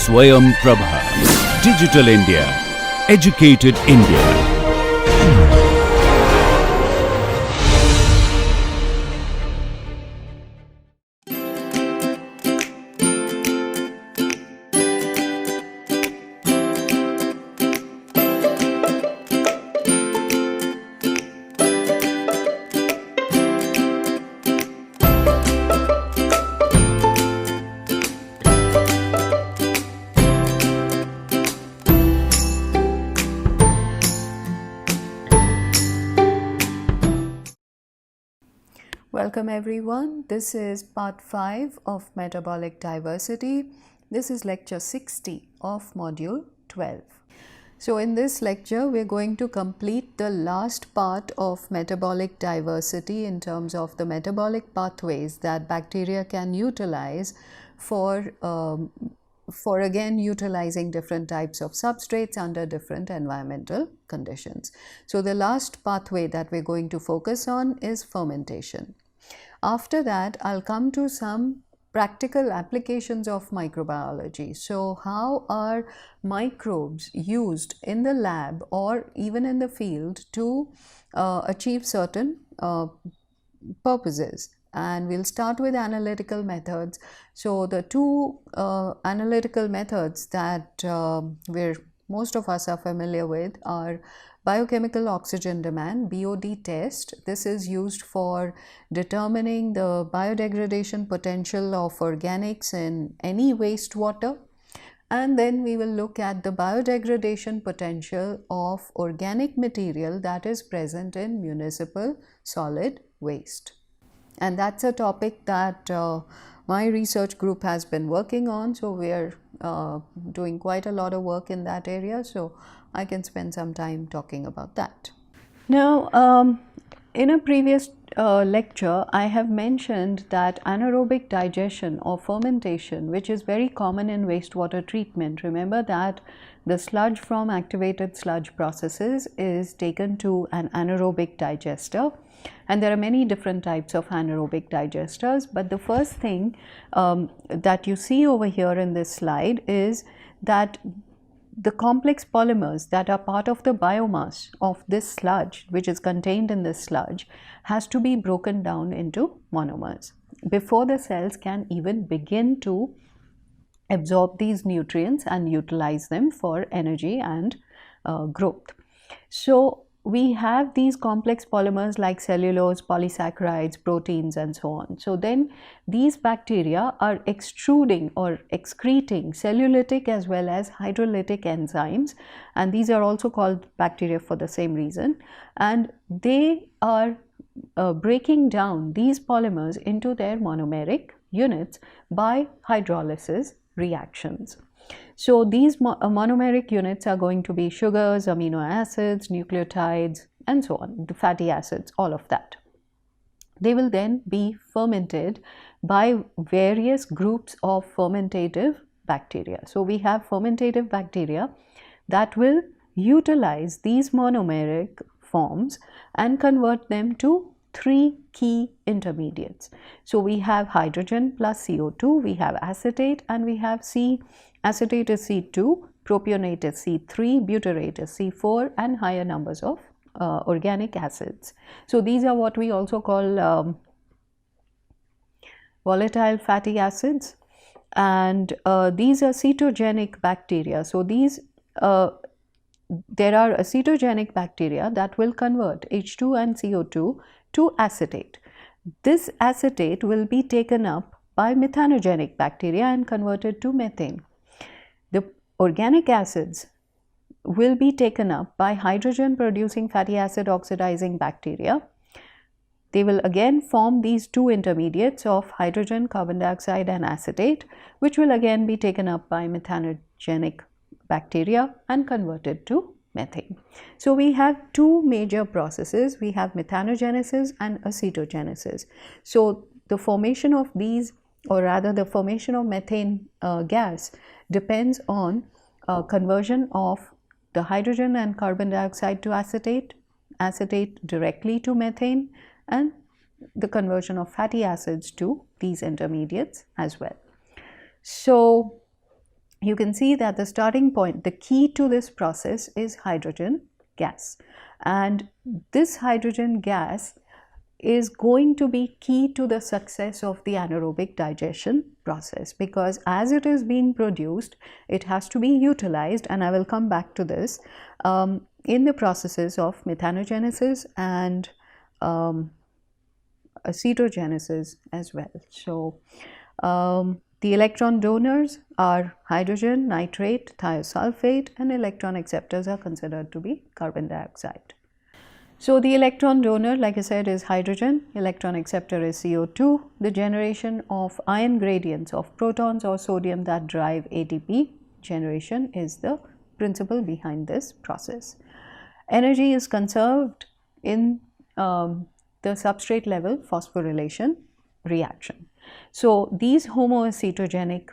Swayam Prabha. Digital India. Educated India. Welcome everyone. This is part 5 of Metabolic Diversity. This is lecture 60 of module 12. So in this lecture, we're going to complete the last part of metabolic diversity in terms of the metabolic pathways that bacteria can utilize for again utilizing different types of substrates under different environmental conditions. So the last pathway that we're going to focus on is fermentation. After that, I'll come to some practical applications of microbiology. So how are microbes used in the lab or even in the field to achieve certain purposes? And we'll start with analytical methods. So the two analytical methods that most of us are familiar with are biochemical oxygen demand, BOD test. This is used for determining the biodegradation potential of organics in any wastewater. And then we will look at the biodegradation potential of organic material that is present in municipal solid waste. And that's a topic that my research group has been working on. So we're doing quite a lot of work in that area. So I can spend some time talking about that. Now, in a previous lecture, I have mentioned that anaerobic digestion or fermentation, which is very common in wastewater treatment. Remember that the sludge from activated sludge processes is taken to an anaerobic digester. And there are many different types of anaerobic digesters. But the first thing that you see over here in this slide is that the complex polymers that are part of the biomass of this sludge, which is contained in this sludge, has to be broken down into monomers before the cells can even begin to absorb these nutrients and utilize them for energy and growth. So we have these complex polymers like cellulose, polysaccharides, proteins, and so on. So then these bacteria are extruding or excreting cellulitic as well as hydrolytic enzymes, and these are also called bacteria for the same reason, and they are breaking down these polymers into their monomeric units by hydrolysis reactions. So these monomeric units are going to be sugars, amino acids, nucleotides, and so on, the fatty acids, all of that. They will then be fermented by various groups of fermentative bacteria. So we have fermentative bacteria that will utilize these monomeric forms and convert them to 3 key intermediates. So we have hydrogen plus CO2, we have acetate, and we have acetate is C2, propionate is C3, butyrate is C4, and higher numbers of organic acids. So these are what we also call volatile fatty acids, and these are cetogenic bacteria. So these there are acetogenic bacteria that will convert H2 and CO2 to acetate. This acetate will be taken up by methanogenic bacteria and converted to methane. The organic acids will be taken up by hydrogen producing fatty acid oxidizing bacteria. They will again form these 2 intermediates of hydrogen, carbon dioxide, and acetate, which will again be taken up by methanogenic bacteria and converted to methane. So we have 2 major processes. We have methanogenesis and acetogenesis. So the formation of these, or rather the formation of methane gas, depends on conversion of the hydrogen and carbon dioxide to acetate, acetate directly to methane, and the conversion of fatty acids to these intermediates as well. So you can see that the starting point, the key to this process is hydrogen gas. And this hydrogen gas is going to be key to the success of the anaerobic digestion process, because as it is being produced, it has to be utilized, and I will come back to this, in the processes of methanogenesis and acetogenesis as well. So, the electron donors are hydrogen, nitrate, thiosulfate, and electron acceptors are considered to be carbon dioxide. So, the electron donor, like I said, is hydrogen, electron acceptor is CO2. The generation of ion gradients of protons or sodium that drive ATP generation is the principle behind this process. Energy is conserved in the substrate level phosphorylation reaction. So, these homoacetogenic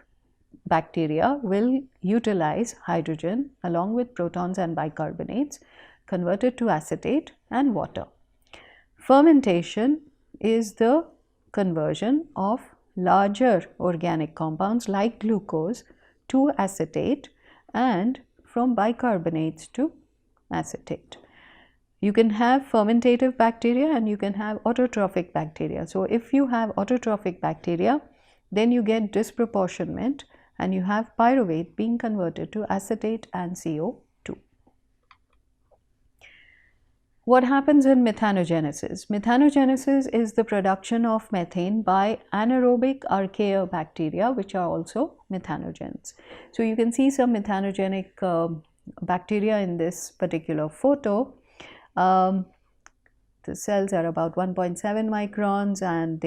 bacteria will utilize hydrogen along with protons and bicarbonates converted to acetate and water. Fermentation is the conversion of larger organic compounds like glucose to acetate and from bicarbonates to acetate. You can have fermentative bacteria and you can have autotrophic bacteria. So, if you have autotrophic bacteria, then you get disproportionment and you have pyruvate being converted to acetate and CO2. What happens in methanogenesis? Methanogenesis is the production of methane by anaerobic archaeobacteria, which are also methanogens. So, you can see some methanogenic bacteria in this particular photo. The cells are about 1.7 microns and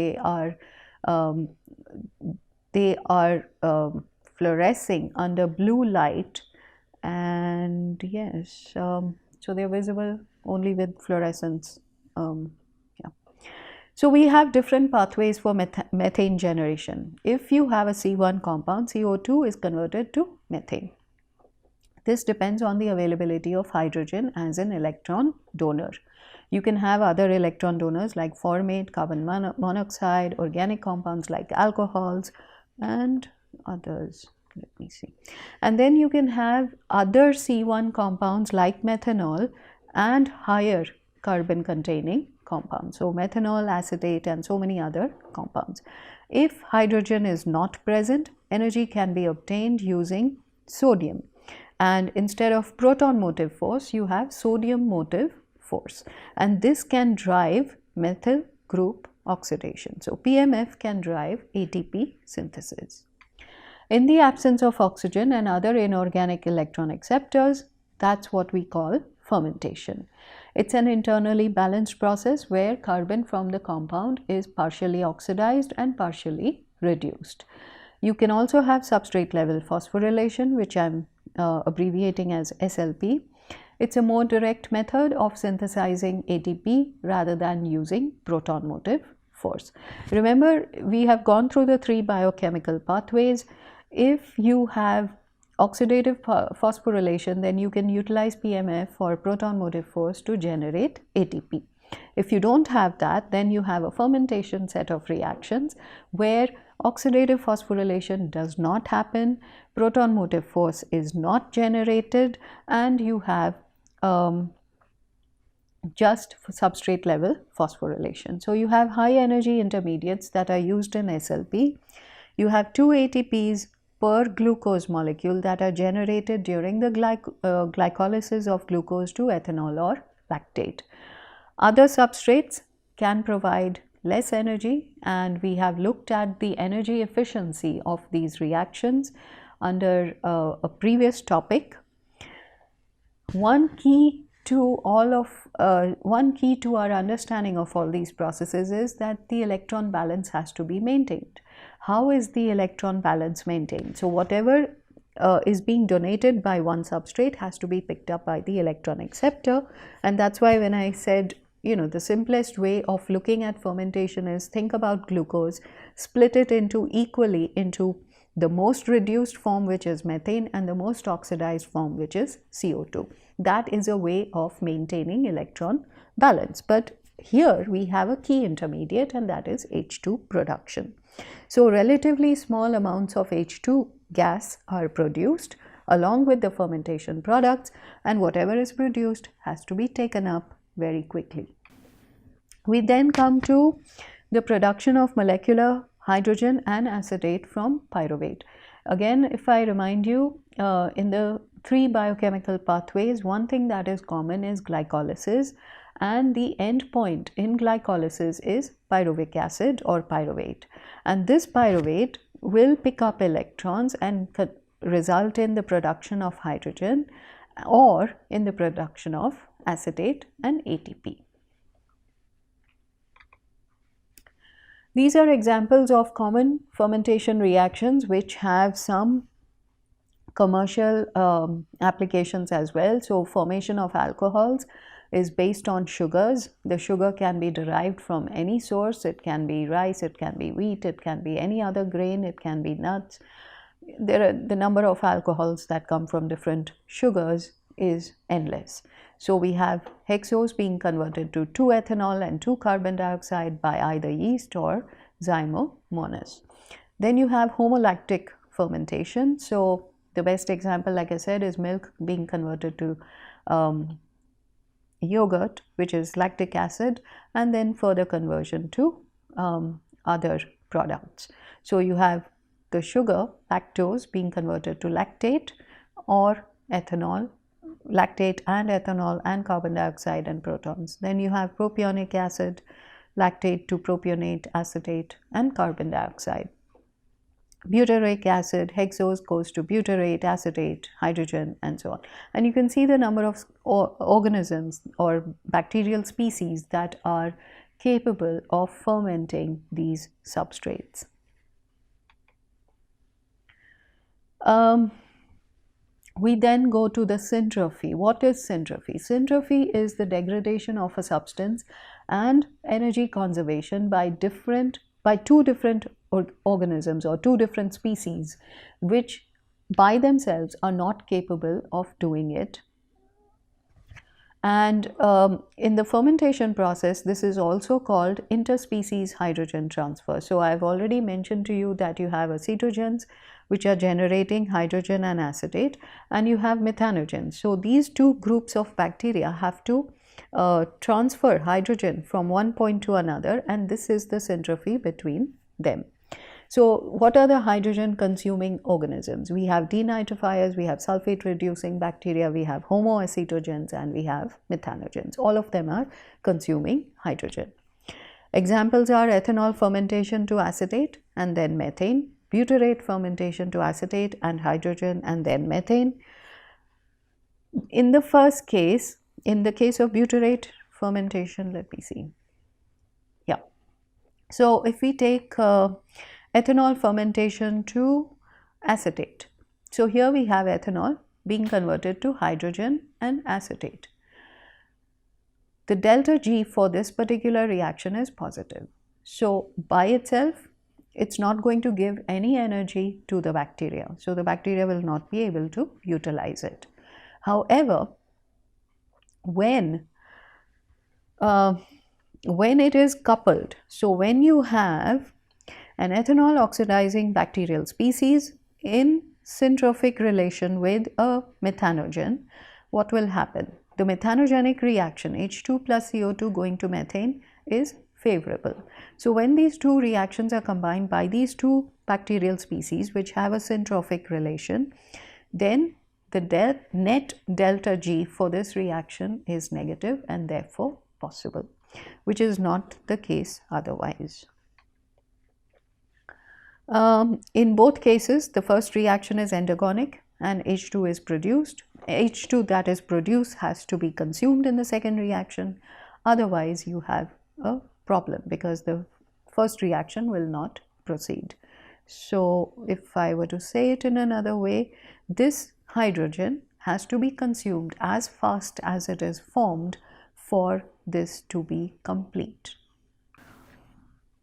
they are fluorescing under blue light, and yes, so they are visible only with fluorescence. So, we have different pathways for methane generation. If you have a C1 compound, CO2 is converted to methane. This depends on the availability of hydrogen as an electron donor. You can have other electron donors like formate, carbon monoxide, organic compounds like alcohols and others. Let me see. And then you can have other C1 compounds like methanol and higher carbon containing compounds. So, methanol, acetate and so many other compounds. If hydrogen is not present, energy can be obtained using sodium. And instead of proton motive force, you have sodium motive force, and this can drive methyl group oxidation. So, PMF can drive ATP synthesis. In the absence of oxygen and other inorganic electron acceptors, that's what we call fermentation. It's an internally balanced process where carbon from the compound is partially oxidized and partially reduced. You can also have substrate level phosphorylation, which I'm abbreviating as SLP. It's a more direct method of synthesizing ATP rather than using proton motive force. Remember, we have gone through the three biochemical pathways. If you have oxidative phosphorylation, then you can utilize PMF or proton motive force to generate ATP. If you don't have that, then you have a fermentation set of reactions where oxidative phosphorylation does not happen, proton motive force is not generated, and you have just substrate level phosphorylation. So, you have high energy intermediates that are used in SLP. You have 2 ATPs per glucose molecule that are generated during the glycolysis of glucose to ethanol or lactate. Other substrates can provide less energy, and we have looked at the energy efficiency of these reactions under a previous topic. One key to our understanding of all these processes is that the electron balance has to be maintained. How is the electron balance maintained? So, whatever is being donated by one substrate has to be picked up by the electron acceptor, and that's why when I said, the simplest way of looking at fermentation is think about glucose, split it into equally into the most reduced form, which is methane, and the most oxidized form, which is CO2. That is a way of maintaining electron balance. But here we have a key intermediate, and that is H2 production. So, relatively small amounts of H2 gas are produced along with the fermentation products, and whatever is produced has to be taken up very quickly. We then come to the production of molecular hydrogen and acetate from pyruvate. Again, if I remind you, in the three biochemical pathways, one thing that is common is glycolysis, and the end point in glycolysis is pyruvic acid or pyruvate. And this pyruvate will pick up electrons and result in the production of hydrogen or in the production of acetate and ATP. These are examples of common fermentation reactions which have some commercial applications as well. So, formation of alcohols is based on sugars. The sugar can be derived from any source. It can be rice, it can be wheat, it can be any other grain, it can be nuts. The number of alcohols that come from different sugars is endless. So we have hexose being converted to 2-ethanol and 2-carbon dioxide by either yeast or zymomonas. Then you have homolactic fermentation. So the best example, like I said, is milk being converted to yogurt, which is lactic acid, and then further conversion to other products. So you have the sugar, lactose, being converted to lactate or ethanol, lactate and ethanol and carbon dioxide and protons. Then you have propionic acid, lactate to propionate, acetate and carbon dioxide. Butyric acid, hexose goes to butyrate, acetate, hydrogen and so on. And you can see the number of organisms or bacterial species that are capable of fermenting these substrates. We then go to the syntrophy. What is syntrophy? Syntrophy is the degradation of a substance and energy conservation by two different organisms or two different species, which by themselves are not capable of doing it. And in the fermentation process, this is also called interspecies hydrogen transfer. So I've already mentioned to you that you have acetogens, which are generating hydrogen and acetate, and you have methanogens. So these two groups of bacteria have to transfer hydrogen from one point to another, and this is the syntrophy between them. So what are the hydrogen consuming organisms? We have denitrifiers, we have sulfate reducing bacteria, we have homoacetogens, and we have methanogens. All of them are consuming hydrogen. Examples are ethanol fermentation to acetate and then methane, butyrate fermentation to acetate and hydrogen and then methane. In the first case, in the case of butyrate fermentation, let me see. Yeah. So if we take ethanol fermentation to acetate. So here we have ethanol being converted to hydrogen and acetate. The delta G for this particular reaction is positive. So by itself, it's not going to give any energy to the bacteria. So the bacteria will not be able to utilize it. However, when it is coupled, so when you have an ethanol oxidizing bacterial species in syntrophic relation with a methanogen, what will happen? The methanogenic reaction, H2 plus CO2 going to methane, is favorable. So when these two reactions are combined by these two bacterial species which have a syntrophic relation, then the net delta G for this reaction is negative and therefore possible, which is not the case otherwise. In both cases, the first reaction is endergonic and H2 is produced. H2 that is produced has to be consumed in the second reaction, otherwise you have a problem because the first reaction will not proceed. So if I were to say it in another way, this hydrogen has to be consumed as fast as it is formed for this to be complete.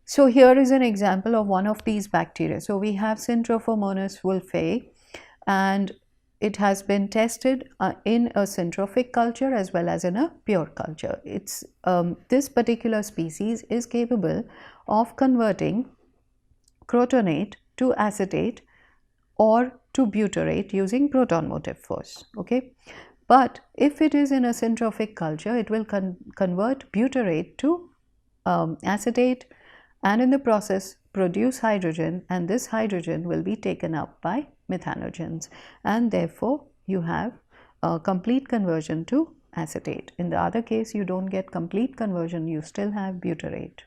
So here is an example of one of these bacteria. So we have Syntrophomonas wolfei, and it has been tested in a syntrophic culture as well as in a pure culture. This particular species is capable of converting crotonate to acetate or to butyrate using proton motive force. Okay, but if it is in a syntrophic culture, it will convert butyrate to acetate, and in the process produce hydrogen, and this hydrogen will be taken up by methanogens, and therefore you have a complete conversion to acetate. In the other case, you don't get complete conversion, you still have butyrate.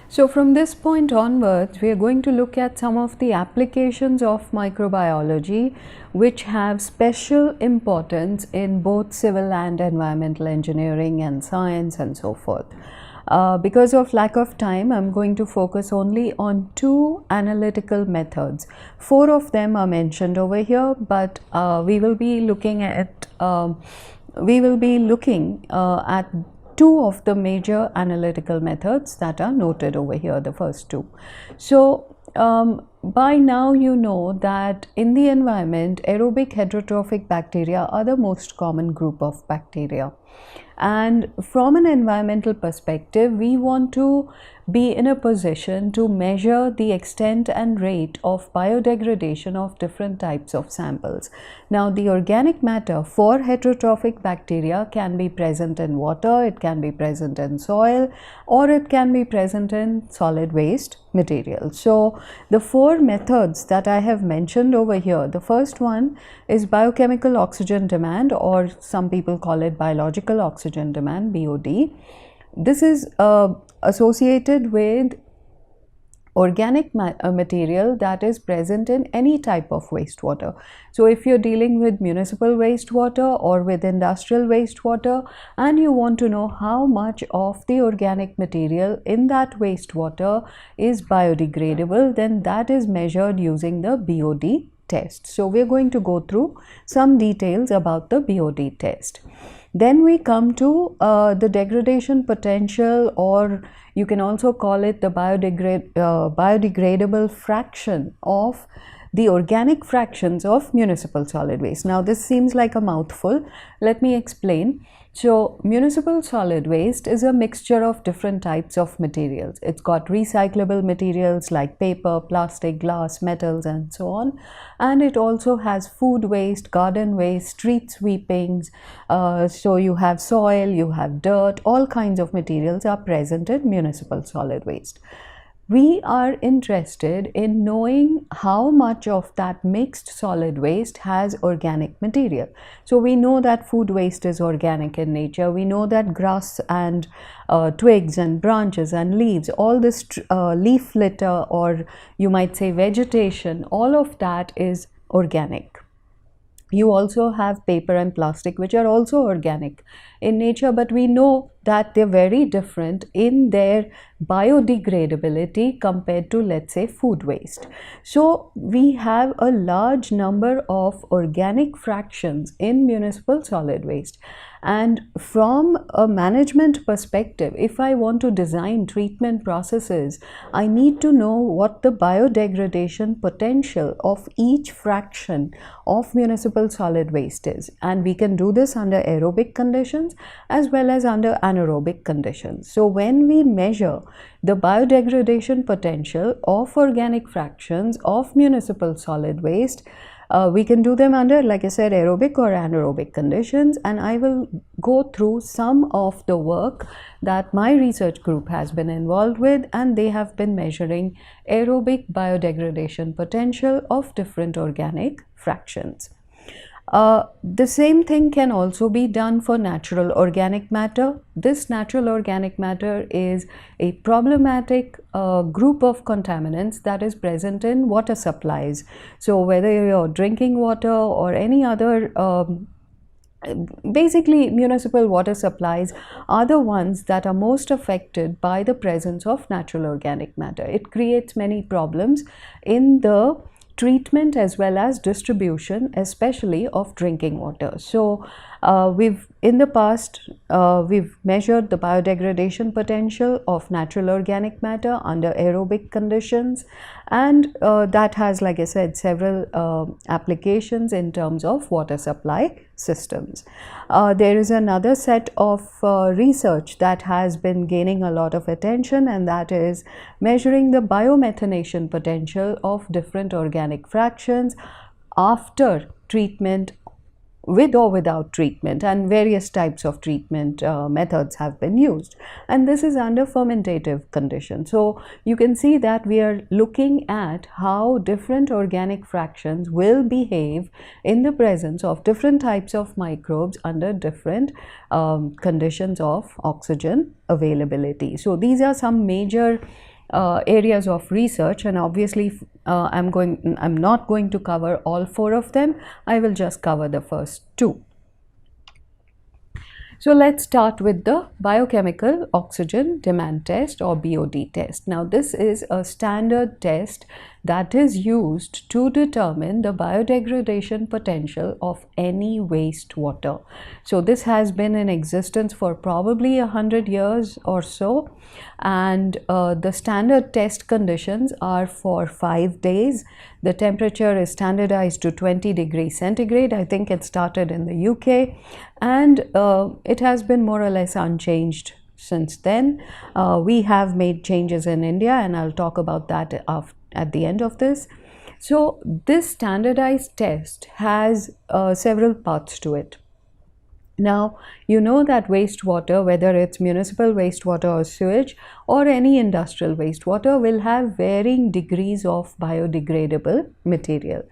So from this point onwards, we are going to look at some of the applications of microbiology which have special importance in both civil and environmental engineering and science and so forth. Because of lack of time, I'm going to focus only on 2 analytical methods. 4 of them are mentioned over here, but we will be looking at 2 of the major analytical methods that are noted over here, the first 2. So by now you know that in the environment, aerobic heterotrophic bacteria are the most common group of bacteria. And from an environmental perspective, we want to be in a position to measure the extent and rate of biodegradation of different types of samples. Now, the organic matter for heterotrophic bacteria can be present in water, it can be present in soil, or it can be present in solid waste material. So, the 4 methods that I have mentioned over here, the first one is biochemical oxygen demand, or some people call it biological oxygen demand, BOD. This is associated with organic material that is present in any type of wastewater. So if you're dealing with municipal wastewater or with industrial wastewater and you want to know how much of the organic material in that wastewater is biodegradable, then that is measured using the BOD test. So we're going to go through some details about the BOD test. Then we come to the degradation potential, or you can also call it the biodegradable fraction of the organic fractions of municipal solid waste. Now this seems like a mouthful. Let me explain. So municipal solid waste is a mixture of different types of materials. It's got recyclable materials like paper, plastic, glass, metals and so on. And it also has food waste, garden waste, street sweepings. So you have soil, you have dirt, all kinds of materials are present in municipal solid waste. We are interested in knowing how much of that mixed solid waste has organic material. So we know that food waste is organic in nature. We know that grass and twigs and branches and leaves, all this leaf litter, or you might say vegetation, all of that is organic. You also have paper and plastic, which are also organic in nature, but we know that they're very different in their biodegradability compared to, let's say, food waste. So we have a large number of organic fractions in municipal solid waste. And from a management perspective, if I want to design treatment processes, I need to know what the biodegradation potential of each fraction of municipal solid waste is. And we can do this under aerobic conditions as well as under anaerobic conditions. So when we measure the biodegradation potential of organic fractions of municipal solid waste, we can do them under, like I said, aerobic or anaerobic conditions, and I will go through some of the work that my research group has been involved with, and they have been measuring aerobic biodegradation potential of different organic fractions. The same thing can also be done for natural organic matter. This natural organic matter is a problematic group of contaminants that is present in water supplies. So whether you're drinking water or any other basically municipal water supplies are the ones that are most affected by the presence of natural organic matter. It creates many problems in the treatment as well as distribution, especially of drinking water. So in the past we've measured the biodegradation potential of natural organic matter under aerobic conditions, and that has, like I said, several applications in terms of water supply systems. There is another set of research that has been gaining a lot of attention, and that is measuring the biomethanation potential of different organic fractions, after treatment, with or without treatment, and various types of treatment methods have been used, and this is under fermentative condition. So you can see that we are looking at how different organic fractions will behave in the presence of different types of microbes under different conditions of oxygen availability. So these are some major areas of research, and obviously I'm not going to cover all 4 of them. I will just cover the first 2. So let's start with the biochemical oxygen demand test, or BOD test. Now this is a standard test that is used to determine the biodegradation potential of any wastewater. So this has been in existence for probably 100 years or so, and the standard test conditions are for 5 days. The temperature is standardized to 20 degrees centigrade. I think it started in the UK, and it has been more or less unchanged since then. We have made changes in India, and I'll talk about that at the end of this. So this standardized test has several parts to it. Now, you know that wastewater, whether it's municipal wastewater or sewage or any industrial wastewater, will have varying degrees of biodegradable material.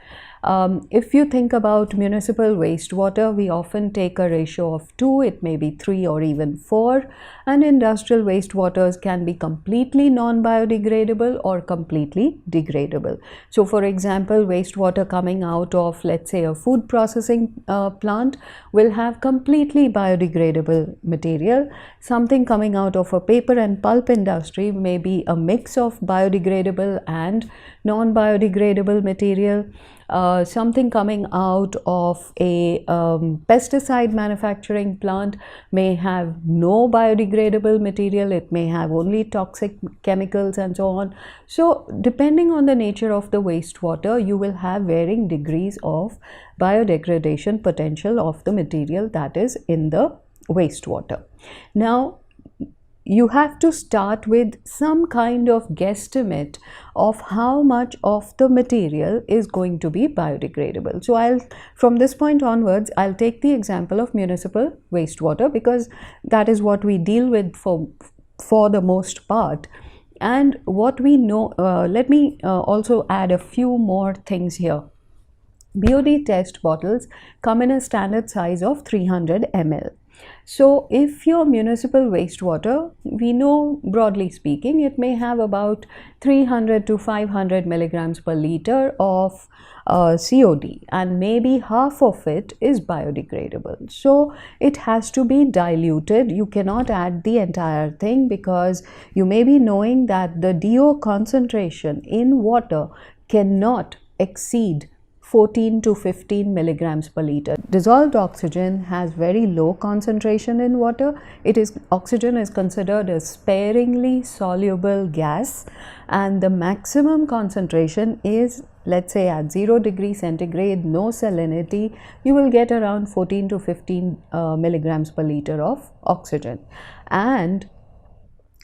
If you think about municipal wastewater, we often take a ratio of 2, it may be 3 or even 4, and industrial wastewaters can be completely non-biodegradable or completely degradable. So for example, wastewater coming out of, let's say, a food processing plant will have completely biodegradable material. Something coming out of a paper and pulp industry may be a mix of biodegradable and non-biodegradable material. Something coming out of a pesticide manufacturing plant may have no biodegradable material, it may have only toxic chemicals and so on. So depending on the nature of the wastewater, you will have varying degrees of biodegradation potential of the material that is in the wastewater. Now, you have to start with some kind of guesstimate of how much of the material is going to be biodegradable. So from this point onwards, I'll take the example of municipal wastewater because that is what we deal with for the most part. And what we know, let me also add a few more things here. BOD test bottles come in a standard size of 300 ml. So if your municipal wastewater, we know broadly speaking, it may have about 300 to 500 milligrams per liter of COD, and maybe half of it is biodegradable. So it has to be diluted. You cannot add the entire thing because you may be knowing that the DO concentration in water cannot exceed 14 to 15 milligrams per liter. Dissolved oxygen has very low concentration in water. Oxygen is considered a sparingly soluble gas, and the maximum concentration is, let's say, at 0 degrees centigrade, no salinity, you will get around 14 to 15 milligrams per liter of oxygen. And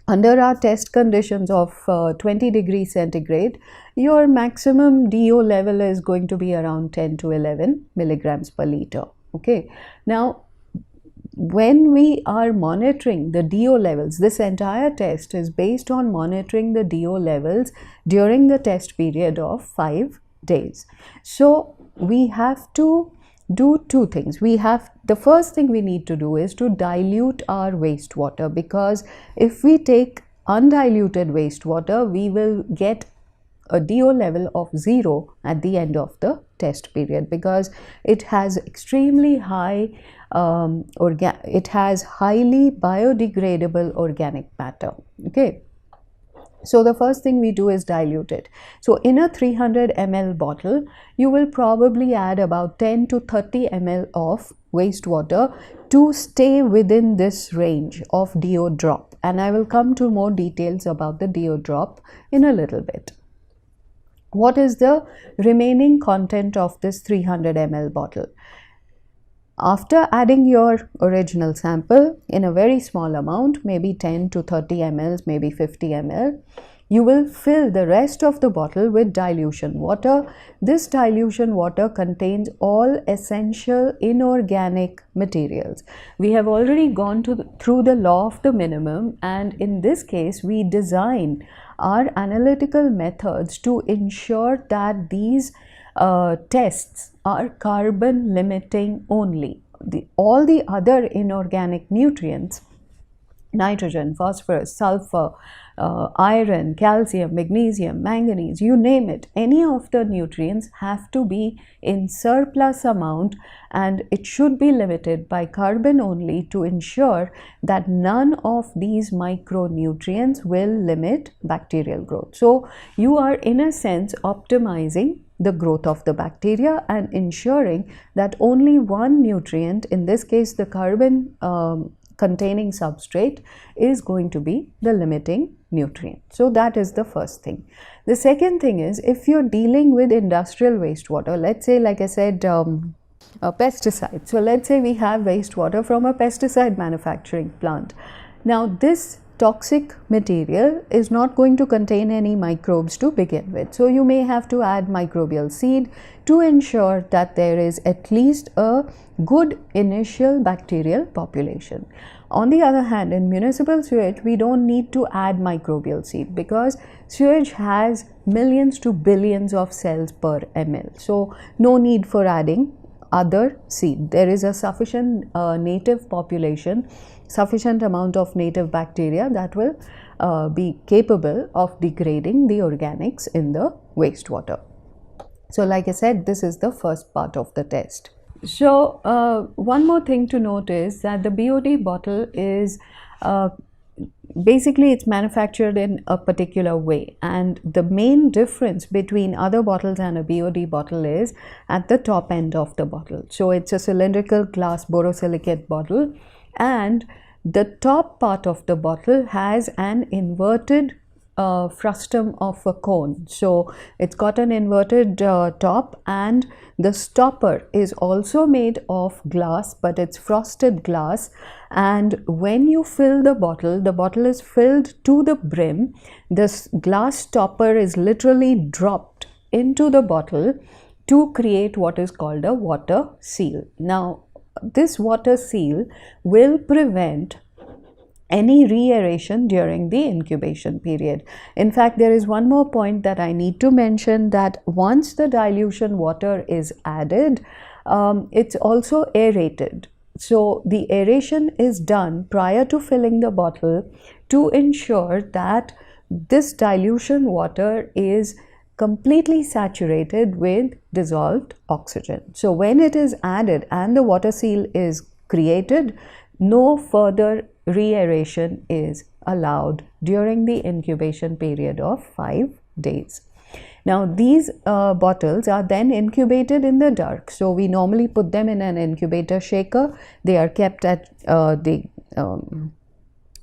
under our test conditions of 20 degrees centigrade, your maximum DO level is going to be around 10 to 11 milligrams per liter. Okay. Now, when we are monitoring the DO levels, this entire test is based on monitoring the DO levels during the test period of 5 days. So we have to do 2 things. The first thing we need to do is to dilute our wastewater, because if we take undiluted wastewater, we will get a DO level of 0 at the end of the test period, because it has extremely high it has highly biodegradable organic matter. Okay. So the first thing we do is dilute it. So in a 300 ml bottle, you will probably add about 10 to 30 ml of wastewater to stay within this range of DO drop. And I will come to more details about the DO drop in a little bit. What is the remaining content of this 300 ml bottle? After adding your original sample in a very small amount, maybe 10 to 30 ml, maybe 50 ml, you will fill the rest of the bottle with dilution water. This dilution water contains all essential inorganic materials. We have already gone through the law of the minimum, and in this case we design our analytical methods to ensure that these tests are carbon limiting only. All the other inorganic nutrients, nitrogen, phosphorus, sulfur, iron, calcium, magnesium, manganese, you name it, any of the nutrients have to be in surplus amount, and it should be limited by carbon only to ensure that none of these micronutrients will limit bacterial growth. So you are in a sense optimizing the growth of the bacteria and ensuring that only one nutrient, in this case the carbon containing substrate, is going to be the limiting nutrient. So that is the first thing. The second thing is, if you're dealing with industrial wastewater, let's say, like I said, a pesticide. So let's say we have wastewater from a pesticide manufacturing plant. Now this toxic material is not going to contain any microbes to begin with. So you may have to add microbial seed to ensure that there is at least a good initial bacterial population. On the other hand, in municipal sewage, we don't need to add microbial seed because sewage has millions to billions of cells per ml. So no need for adding other seed. There is a sufficient native population, sufficient amount of native bacteria that will be capable of degrading the organics in the wastewater. So like I said, this is the first part of the test. So one more thing to note is that the BOD bottle is basically it's manufactured in a particular way, and the main difference between other bottles and a BOD bottle is at the top end of the bottle. So it's a cylindrical glass borosilicate bottle, and the top part of the bottle has an inverted frustum of a cone. So it's got an inverted top, and the stopper is also made of glass, but it's frosted glass. And when you fill the bottle is filled to the brim. This glass stopper is literally dropped into the bottle to create what is called a water seal. Now this water seal will prevent any re-aeration during the incubation period. In fact, there is one more point that I need to mention, that once the dilution water is added, it's also aerated. So the aeration is done prior to filling the bottle to ensure that this dilution water is completely saturated with dissolved oxygen. So when it is added and the water seal is created, no further re-aeration is allowed during the incubation period of 5 days. Now these bottles are then incubated in the dark. So we normally put them in an incubator shaker. They are kept at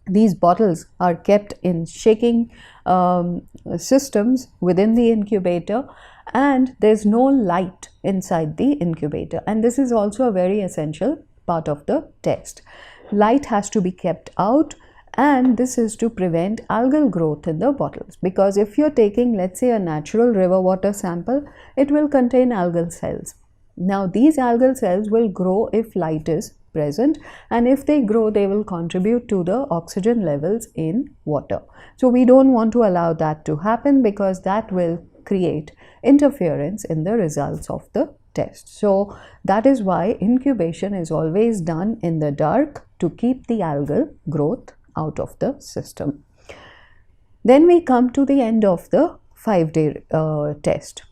these bottles are kept in shaking systems within the incubator, and there's no light inside the incubator, and this is also a very essential part of the test. Light has to be kept out, and this is to prevent algal growth in the bottles, because if you're taking, let's say, a natural river water sample, it will contain algal cells. Now these algal cells will grow if light is present, and if they grow, they will contribute to the oxygen levels in water. So we don't want to allow that to happen, because that will create interference in the results of the test. So that is why incubation is always done in the dark to keep the algal growth out of the system. Then we come to the end of the 5-day test.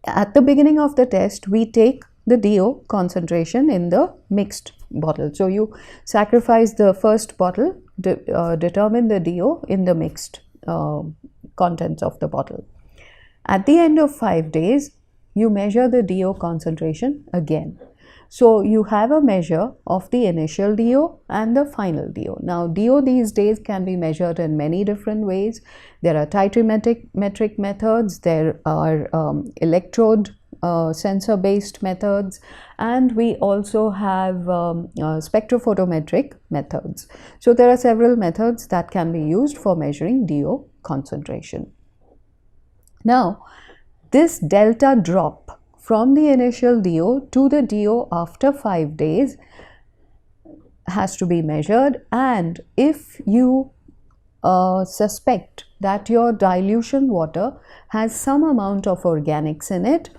At the beginning of the test, we take the DO concentration in the mixed bottle. So you sacrifice the first bottle, determine the DO in the mixed contents of the bottle. At the end of 5 days, you measure the DO concentration again. So you have a measure of the initial DO and the final DO. Now DO these days can be measured in many different ways. There are titrimetric methods, there are electrode sensor based methods, and we also have spectrophotometric methods. So there are several methods that can be used for measuring DO concentration. Now, this delta drop from the initial DO to the DO after 5 days has to be measured, and if you suspect that your dilution water has some amount of organics in it,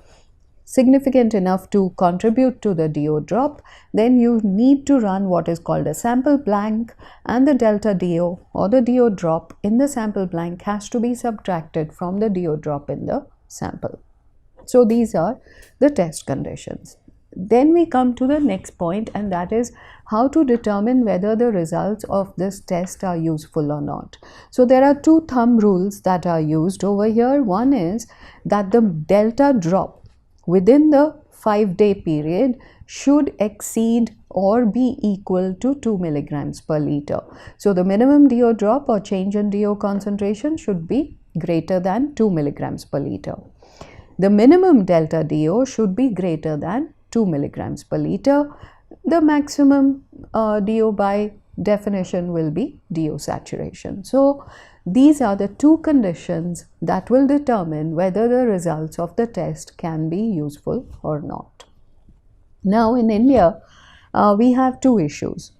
significant enough to contribute to the DO drop, then you need to run what is called a sample blank, and the delta DO or the DO drop in the sample blank has to be subtracted from the DO drop in the sample. So these are the test conditions. Then we come to the next point, and that is how to determine whether the results of this test are useful or not. So there are two thumb rules that are used over here. One is that the delta drop within the 5-day period should exceed or be equal to 2 milligrams per liter. So the minimum DO drop or change in DO concentration should be greater than 2 milligrams per liter. The minimum delta DO should be greater than 2 milligrams per liter. The maximum DO by definition will be DO saturation. So these are the two conditions that will determine whether the results of the test can be useful or not. Now in India, we have two issues.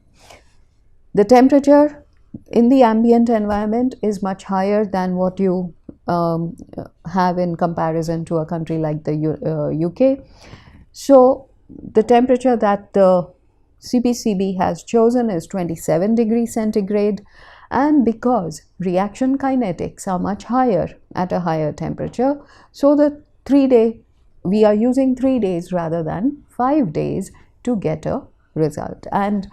The temperature in the ambient environment is much higher than what you have in comparison to a country like the UK. So the temperature that the CPCB has chosen is 27 degrees centigrade, and because reaction kinetics are much higher at a higher temperature, so the 3-day, we are using 3 days rather than 5 days to get a result. And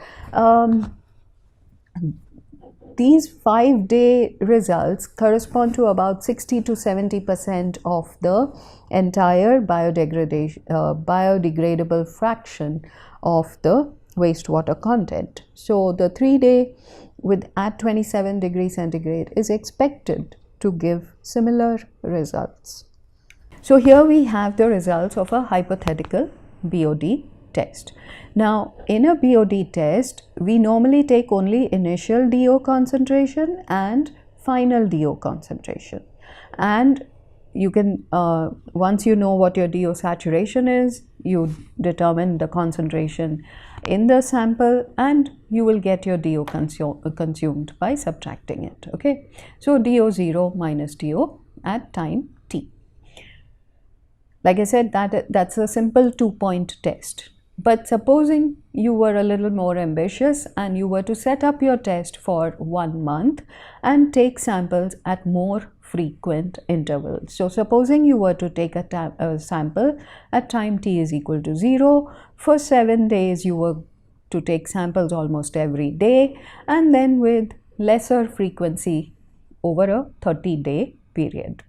these 5-day results correspond to about 60 to 70% of the entire biodegradable fraction of the wastewater content. So the 3-day at 27 degrees centigrade is expected to give similar results. So here we have the results of a hypothetical BOD test. Now in a BOD test, we normally take only initial DO concentration and final DO concentration, and you can once you know what your DO saturation is, you determine the concentration in the sample and you will get your DO consumed by subtracting it. Okay, so DO 0 minus DO at time t. Like I said, that's a simple 2-point test. But supposing you were a little more ambitious and you were to set up your test for 1 month and take samples at more frequent intervals. So supposing you were to take a sample at time t is equal to 0, for 7 days you were to take samples almost every day, and then with lesser frequency over a 30-day period.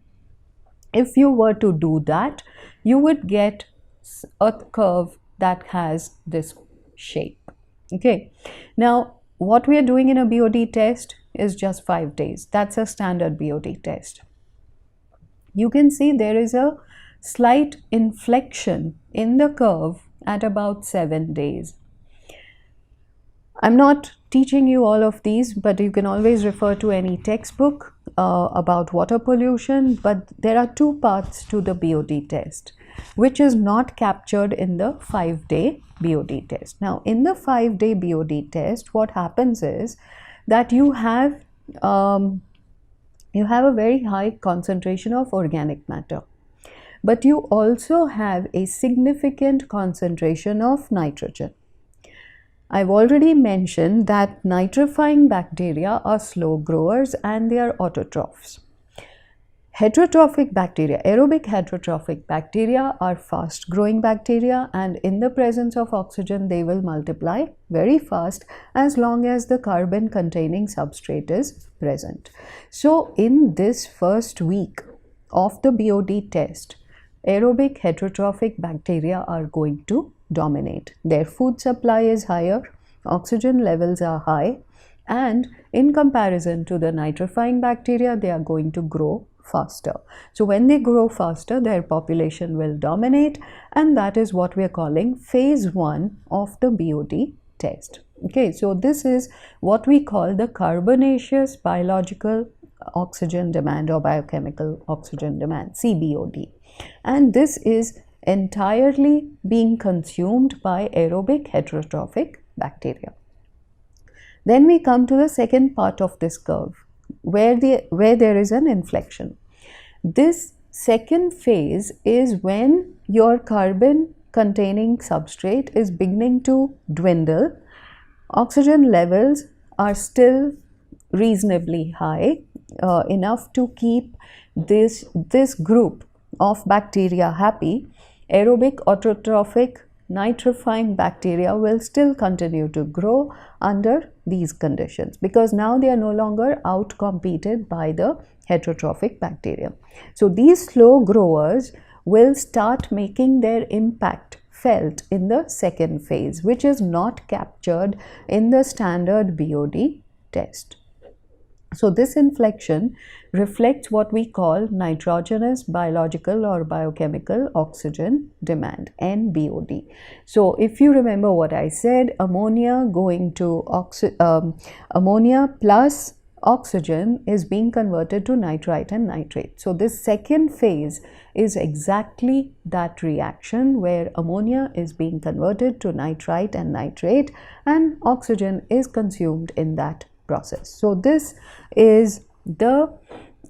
If you were to do that, you would get a curve that has this shape. Okay, now what we are doing in a BOD test is just 5 days. That's a standard BOD test. You can see there is a slight inflection in the curve at about 7 days. I'm not teaching you all of these, but you can always refer to any textbook about water pollution. But there are 2 parts to the BOD test, which is not captured in the 5-day BOD test. Now, in the 5-day BOD test, what happens is that you have a very high concentration of organic matter, but you also have a significant concentration of nitrogen. I've already mentioned that nitrifying bacteria are slow growers and they are autotrophs. Heterotrophic bacteria, aerobic heterotrophic bacteria, are fast growing bacteria, and in the presence of oxygen they will multiply very fast as long as the carbon containing substrate is present. So in this first week of the BOD test, aerobic heterotrophic bacteria are going to dominate. Their food supply is higher, oxygen levels are high, and in comparison to the nitrifying bacteria, they are going to grow faster. So when they grow faster, their population will dominate, and that is what we are calling phase 1 of the BOD test. Okay, so this is what we call the carbonaceous biological oxygen demand or biochemical oxygen demand, CBOD. And this is entirely being consumed by aerobic heterotrophic bacteria. Then we come to the second part of this curve where there is an inflection. This second phase is when your carbon containing substrate is beginning to dwindle. Oxygen levels are still reasonably high, enough to keep this group of bacteria happy. Aerobic autotrophic nitrifying bacteria will still continue to grow under these conditions because now they are no longer outcompeted by the heterotrophic bacteria. So these slow growers will start making their impact felt in the second phase, which is not captured in the standard BOD test. So this inflection reflects what we call nitrogenous biological or biochemical oxygen demand, NBOD. So if you remember what I said, ammonia going to ammonia plus oxygen is being converted to nitrite and nitrate. So this second phase is exactly that reaction where ammonia is being converted to nitrite and nitrate and oxygen is consumed in that process. So this is the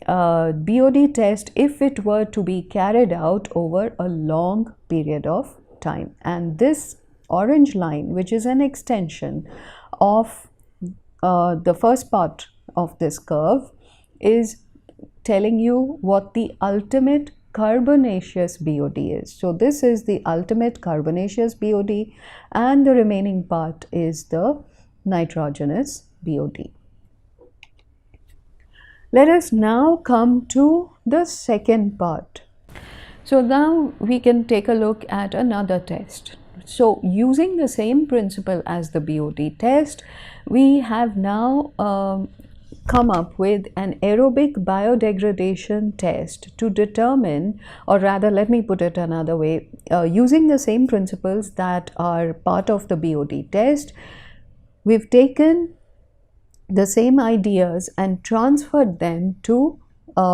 BOD test if it were to be carried out over a long period of time. And this orange line, which is an extension of the first part of this curve, is telling you what the ultimate carbonaceous BOD is. So this is the ultimate carbonaceous BOD and the remaining part is the nitrogenous BOD. Let us now come to the second part. So now we can take a look at another test. So using the same principle as the BOD test, we have now come up with an aerobic biodegradation test to determine, or rather let me put it another way, using the same principles that are part of the BOD test, we've taken the same ideas and transferred them to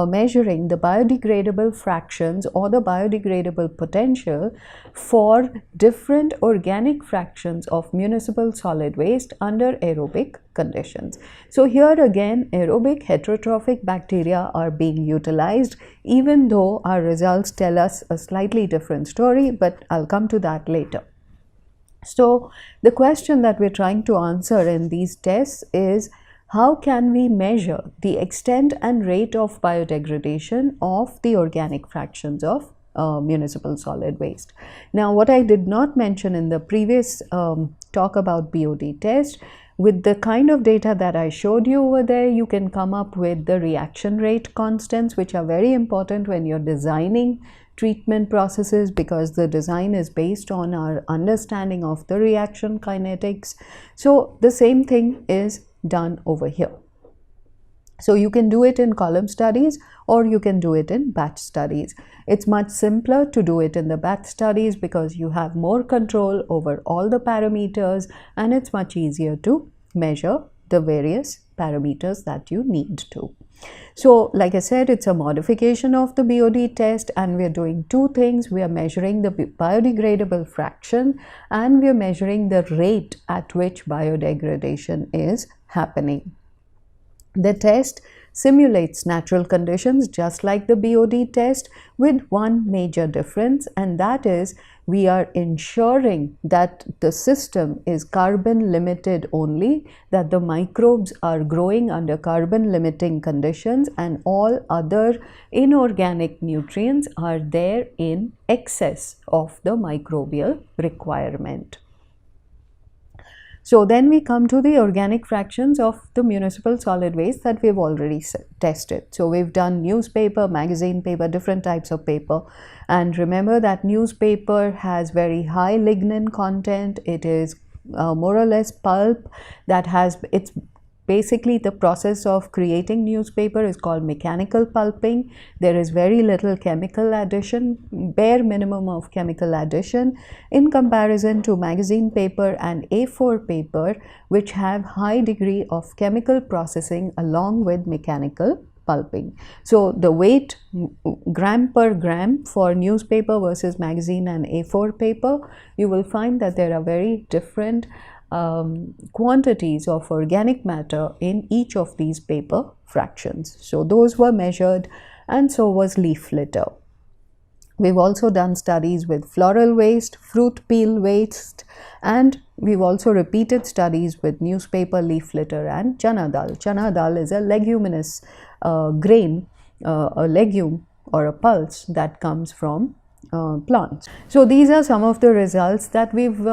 measuring the biodegradable fractions or the biodegradable potential for different organic fractions of municipal solid waste under aerobic conditions. So here again, aerobic heterotrophic bacteria are being utilized, even though our results tell us a slightly different story, but I'll come to that later. So the question that we're trying to answer in these tests is, how can we measure the extent and rate of biodegradation of the organic fractions of municipal solid waste? Now, what I did not mention in the previous talk about BOD test, with the kind of data that I showed you over there, you can come up with the reaction rate constants, which are very important when you're designing treatment processes, because the design is based on our understanding of the reaction kinetics. So the same thing is done over here. So you can do it in column studies or you can do it in batch studies. It's much simpler to do it in the batch studies because you have more control over all the parameters and it's much easier to measure the various parameters that you need to. So like I said, it's a modification of the BOD test and we are doing two things. We are measuring the biodegradable fraction and we are measuring the rate at which biodegradation is happening. The test simulates natural conditions just like the BOD test, with one major difference, and that is we are ensuring that the system is carbon limited only, that the microbes are growing under carbon limiting conditions and all other inorganic nutrients are there in excess of the microbial requirement. So then we come to the organic fractions of the municipal solid waste that we've already tested. So we've done newspaper, magazine paper, different types of paper. And remember that newspaper has very high lignin content. It is more or less pulp that has, it's basically the process of creating newspaper is called mechanical pulping. There is very little chemical addition, bare minimum of chemical addition in comparison to magazine paper and A4 paper, which have high degree of chemical processing along with mechanical pulping. So the weight gram per gram for newspaper versus magazine and A4 paper, you will find that there are very different quantities of organic matter in each of these paper fractions. So those were measured, and so was leaf litter. We've also done studies with floral waste, fruit peel waste, and we've also repeated studies with newspaper, leaf litter, and chana dal. Chana dal is a leguminous grain, a legume or a pulse that comes from plants. So these are some of the results that we've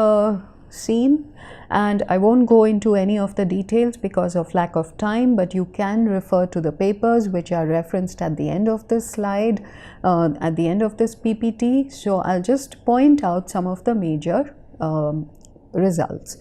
seen, and I won't go into any of the details because of lack of time, but you can refer to the papers which are referenced at the end of this slide, at the end of this PPT. So I'll just point out some of the major results.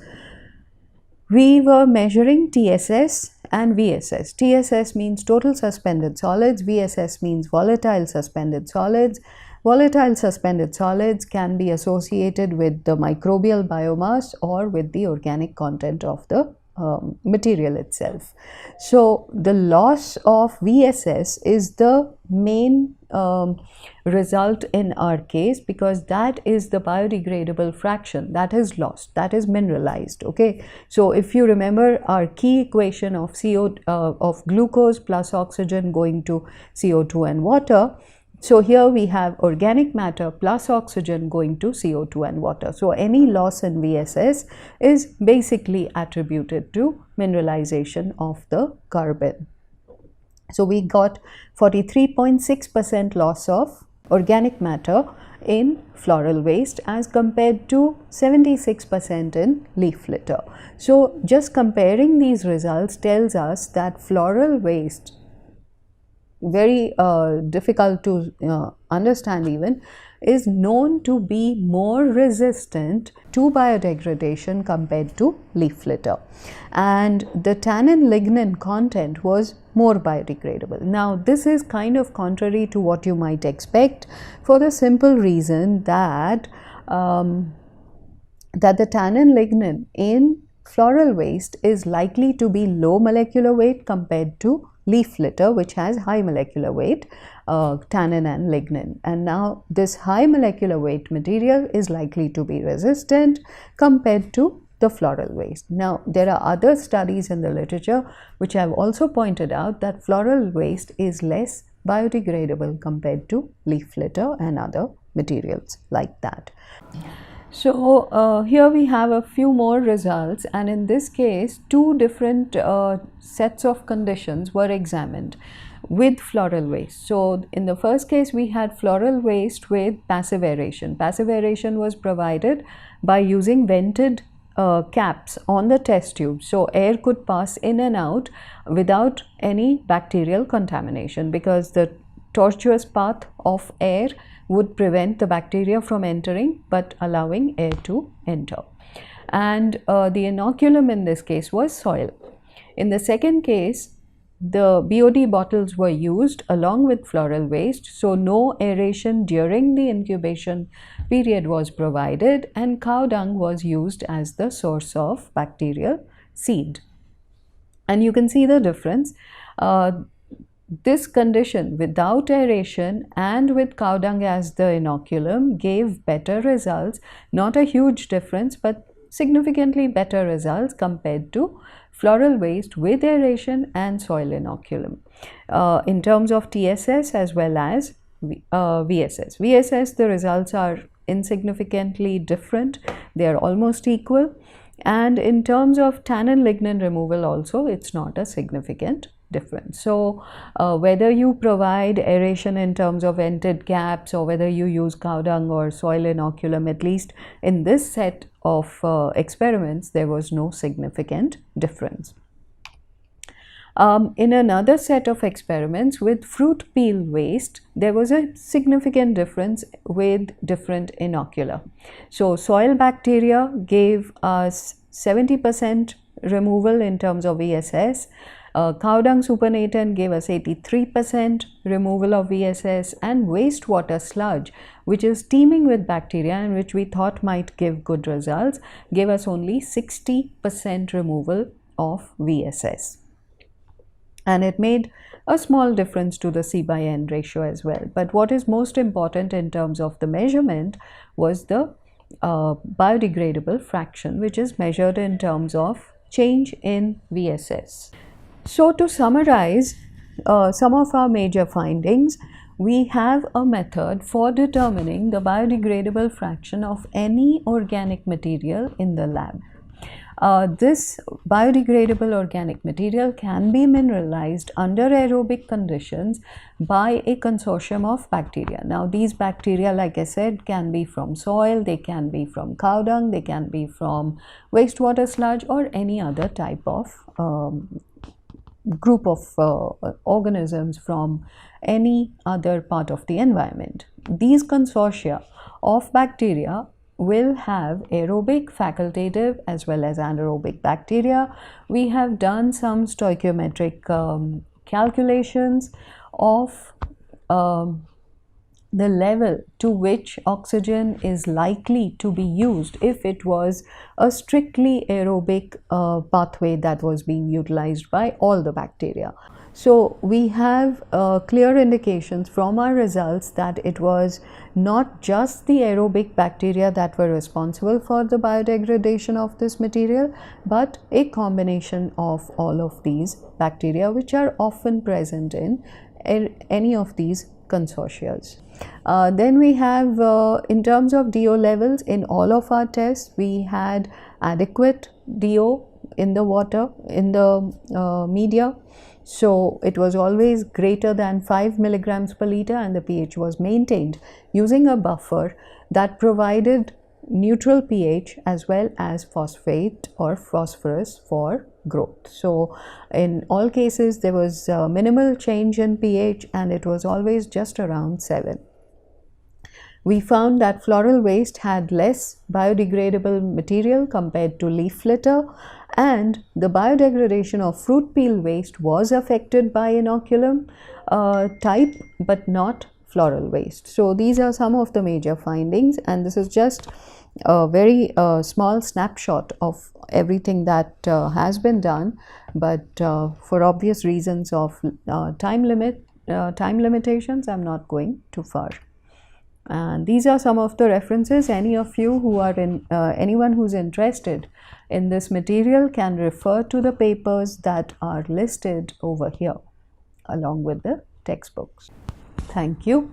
We were measuring TSS and VSS. TSS means total suspended solids, VSS means volatile suspended solids. Volatile suspended solids can be associated with the microbial biomass or with the organic content of the material itself. So the loss of VSS is the main result in our case, because that is the biodegradable fraction that is lost, that is mineralized. Okay, so if you remember our key equation of of glucose plus oxygen going to CO2 and water, so here we have organic matter plus oxygen going to CO2 and water. So any loss in VSS is basically attributed to mineralization of the carbon. So we got 43.6% loss of organic matter in floral waste as compared to 76% in leaf litter. So just comparing these results tells us that floral waste, very difficult to understand even, is known to be more resistant to biodegradation compared to leaf litter, and the tannin lignin content was more biodegradable. Now this is kind of contrary to what you might expect, for the simple reason that that the tannin lignin in floral waste is likely to be low molecular weight compared to leaf litter, which has high molecular weight tannin and lignin. And now this high molecular weight material is likely to be resistant compared to the floral waste. Now there are other studies in the literature which have also pointed out that floral waste is less biodegradable compared to leaf litter and other materials like that. So here we have a few more results, and in this case two different sets of conditions were examined with floral waste. So in the first case we had floral waste with passive aeration. Passive aeration was provided by using vented caps on the test tube, so air could pass in and out without any bacterial contamination, because the tortuous path of air would prevent the bacteria from entering but allowing air to enter. And the inoculum in this case was soil. In the second case, the BOD bottles were used along with floral waste, so no aeration during the incubation period was provided, and cow dung was used as the source of bacterial seed. And you can see the difference. This condition without aeration and with cow dung as the inoculum gave better results, not a huge difference, but significantly better results compared to floral waste with aeration and soil inoculum in terms of TSS as well as VSS. VSS, the results are insignificantly different, they are almost equal, and in terms of tannin lignin removal also it's not a significant difference. So whether you provide aeration in terms of vented caps or whether you use cow dung or soil inoculum, at least in this set of experiments there was no significant difference. In another set of experiments with fruit peel waste, there was a significant difference with different inocula. So soil bacteria gave us 70% removal in terms of VSS. Cow dung supernatant gave us 83% removal of VSS, and wastewater sludge, which is teeming with bacteria and which we thought might give good results, gave us only 60% removal of VSS. and it made a small difference to the C/N ratio as well. But what is most important in terms of the measurement was the biodegradable fraction, which is measured in terms of change in VSS. So to summarize some of our major findings, we have a method for determining the biodegradable fraction of any organic material in the lab. This biodegradable organic material can be mineralized under aerobic conditions by a consortium of bacteria. Now, these bacteria, like I said, can be from soil, they can be from cow dung, they can be from wastewater sludge, or any other type of group of organisms from any other part of the environment. These consortia of bacteria will have aerobic, facultative as well as anaerobic bacteria. We have done some stoichiometric calculations of the level to which oxygen is likely to be used if it was a strictly aerobic pathway that was being utilized by all the bacteria. So we have clear indications from our results that it was not just the aerobic bacteria that were responsible for the biodegradation of this material, but a combination of all of these bacteria, which are often present in any of these consortia. Then we have, in terms of DO levels, in all of our tests, we had adequate DO in the water, in the media. So it was always greater than 5 milligrams per liter, and the pH was maintained using a buffer that provided neutral pH as well as phosphate or phosphorus for growth. So in all cases there was minimal change in pH, and it was always just around 7. We found that floral waste had less biodegradable material compared to leaf litter, and the biodegradation of fruit peel waste was affected by inoculum type but not floral waste. So these are some of the major findings, and this is just a very small snapshot of everything that has been done, but for obvious reasons of time limitations, I'm not going too far. And these are some of the references. Any of you who are anyone who's interested in this material can refer to the papers that are listed over here along with the textbooks. Thank you.